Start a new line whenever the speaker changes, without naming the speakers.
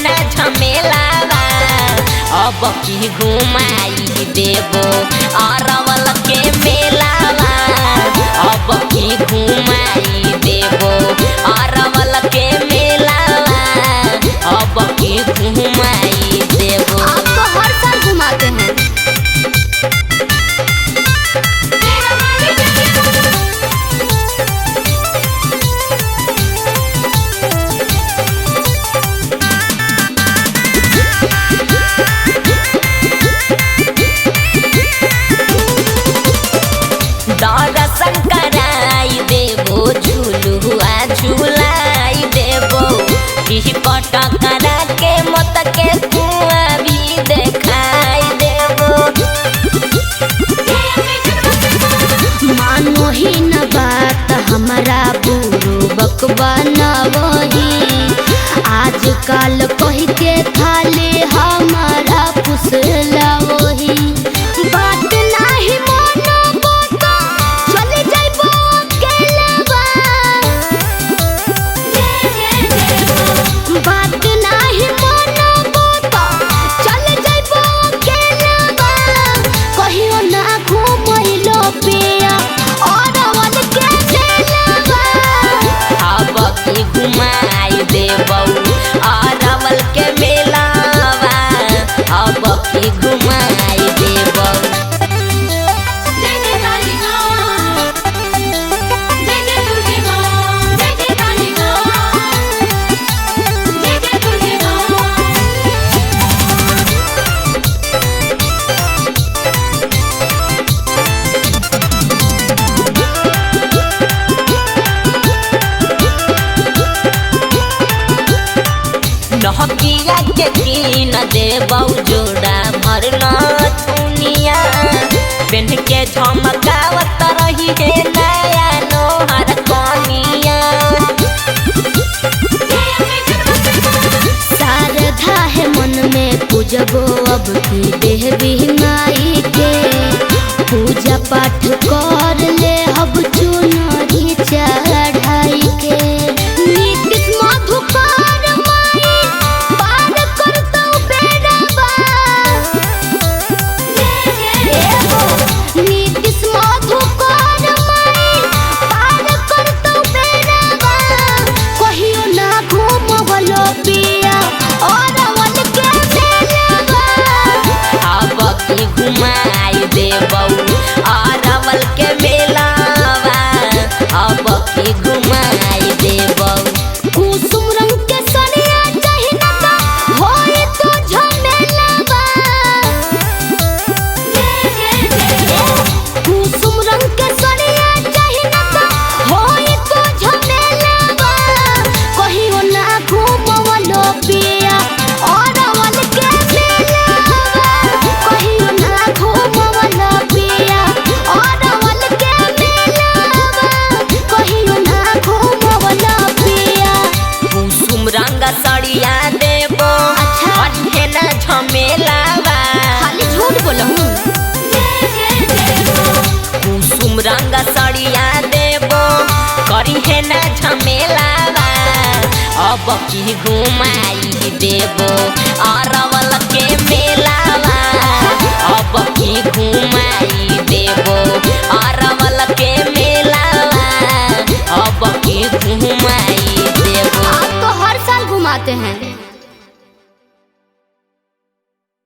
ना झमेलावा अब की घुमाई देबो अरवल के मेलावा अब की घुमाई देबो अरवल के मेलावा अब की घुमाई देबो।
आप तो हर साल घुमाते हैं।
दर्शन कराई देबो झुलुआ झुलाई देबो टिकट करा के मत के कुआं भी देखाई देबो।
मानो ही न बात हमारा बुरुबक बनवही आजकल कह के खाले हमारा फुसला वही बात नहीं मानबो तो चले जाइबो अकेलवा बात नहीं मानबो तो चले जाइबो अकेलवा कहियो ना घुमैलो पिया अरवल के मेलावा
अब की घुमाई देबो अरवल के मेलावा अब की घुमाई देबो। नहकिया के कीन देबौ जोड़ा भरना दुनिया पेन के झमकावत रही है नया नोहर कनिया।
शारदा है मन में पूजबो अब की देवी माई के पूजा पाठ कर ले अब चुनरी चढ़ाई के नीतीश मधुकर माई पार करतौ बेड़वा नीतीश मधुकर माई पार करतौ बेड़वा कहियो ना घुमवलो पिया अरवल के मेलावा
अब की घुमाई देबौ अरवल के मेलावा अब की घुमाई देबौ।
कुसुम रंग के सरिया चाहिना का होई तो झमेलावा कुसुम रंग के सरिया चाहिना का होई तो झमेलावा कहियो ना घुमवलो पिया अरवल के मेलावा कहियो ना घुमवलो पिया अरवल के मेलावा कहियो ना घुमवलो पिया।
कुसुम रंग सड़िया देबो
अच्छा।
अहे ना झमेलावा
खाली झूठ बोलहूँ
कुसुम रंग सड़िया देबो करी है ना झमेलावा अब की घुमाई देबो अरवल के मेलावा अब की घुमाई देबो अरवल के मेलावा अब की घुमाई देबो।
आप तो हर साल घुमाते हैं।